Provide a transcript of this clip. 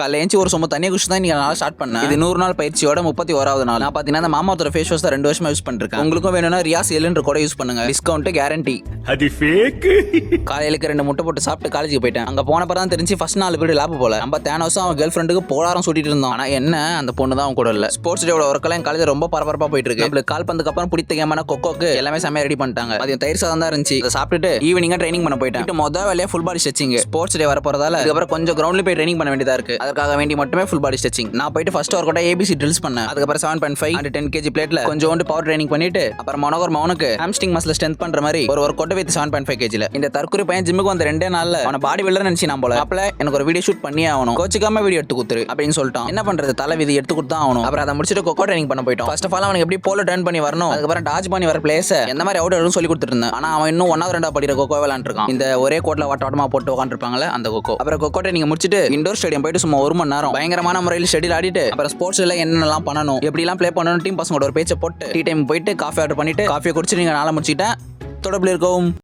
காலையில ஒரு சொம்ப தண்ணியை குடிச்சு தான் நான் ஸ்டார்ட் பண்ணேன். இது 100 நாள் பயிற்சியோட 31வது நாள். நான் பாத்தீங்கன்னா அந்த மாமாவோட ஃபேஸ் வாஷ் தான் 2 வருஷமா யூஸ் பண்ணிருக்கேன். உங்களுக்கும் வேணும்னா ரியாஸ் எல்ன்ற கூட யூஸ் பண்ணுங்க. Discount guarantee. அது ஃபேக். காலையில 2 முட்டை போட்டு சாப்பிட்டு காலேஜுக்கு போயிட்டேன். அங்க போன பிறகு தான் தெரிஞ்சு ஃபர்ஸ்ட் 4 பேர் லேப் போல. நம்ம தேனோஸும் அவன் கேர்ள் ஃப்ரெண்டுக்கு போலாரம் சுட்டிட்டு இருந்தான். ஆனா என்ன அந்த பொண்ணு தான் அவன் கூட இல்ல. ஸ்போர்ட்ஸ் டேவோட ஒர்க்கெல்லாம் காலேஜ் ரொம்ப பரபரப்பா போயிட்டு இருக்கு. நம்மளுக்கு கால் பந்துக்கு அப்புறம் பிடித்த கேமான கொக்கோக்கு எல்லாமே செமையா ரெடி பண்ணிட்டாங்க. அது தயிர் சாதம் தான் இருந்துச்சு. அதை சாப்பிட்டுட்டு ஈவினிங்கா ட்ரைனிங் பண்ண போயிட்டேன். மொதல் வேலையா full body stretching. Sports day வர போறதால அதுக்கப்புறம் கொஞ்சம் கிரவுண்ட்ல போய் ட்ரைனிங் பண்ண வேண்டியதா இருக்கு. அதுக்காக வேண்டி மட்டுமே ஃபுல் பாடி ஸ்ட்ரெச்சிங். நான் போயிட்டு first work out ABC drills பண்ணேன். அதுக்கப்புறம் 7.5 and 10 kg பிளேட்ல கொஞ்சோண்டு பவர் ட்ரைனிங் பண்ணிட்டு அப்புறம் மௌனுக்கு ஹாம்ஸ்ட்ரிங் மசில் ஸ்ட்ரென்த் பண்ற மாதிரி ஒரு ஒர்க் அவுட் வித் 7.5 kg ல. இந்த தற்கொலை பையன் ஜிம்முக்கு வந்த 2 நாள்ல அவன பாடி பில்டர் நினைச்சு நான் போல. அப்பல எனக்கு ஒரு வீடியோ ஷூட் பண்ணியே ஆகணும். கோச்சுக்காம வீடியோ எடுத்து குத்துரு அப்படின்னு சொல்லிட்டான். என்ன பண்றது, தலை விதி எடுத்து கொடுத்தா ஆகணும். அப்புறம் அதை முடிச்சுட்டு கொக்கோ ட்ரைனிங் பண்ண போயிட்டோம். ஃபர்ஸ்ட் ஆஃப் ஆல் அவனுக்கு எப்படி போல டர்ன் பண்ணி வரணும், அதுக்கப்புறம் டாச் பண்ணி வர பிளேஸ் எந்த மாதிரி அவுட் ஆடும் சொல்லி கொடுத்துட்டு இருந்தேன். ஆனா அவன் இன்னும் 1வது 2வது படிக்கிற கொக்கோ விளையாண்டு இருக்கான். இந்த ஒரே கோட்ல வட்டமா போட்டு உட்காந்துருப்பாங்கல்ல அந்த கொக்கோ. அப்புறம் கொக்கோ ட்ரைனிங் முடிச்சுட்டு இண்டோர் ஸ்டேடியம் போயிட்டு சும்மா 1 மணி நேரம் பயங்கரமான முறையில் ஷெட்யூல் ஆடிட்டு அப்புறம் ஸ்போர்ட்ஸ்ல என்னென்னலாம் பண்ணணும், எப்படிலாம் ப்ளே பண்ணணும் டீம் பசங்களோட ஒரு பேச்சை போட்டு டீ டைம் போயிட்டு காஃபி ஆர்டர் பண்ணிட்டு காஃபியை குடிச்சு நீங்க நாளை முடிச்சுட்டேன். தொடர்பில் இருக்கவும்.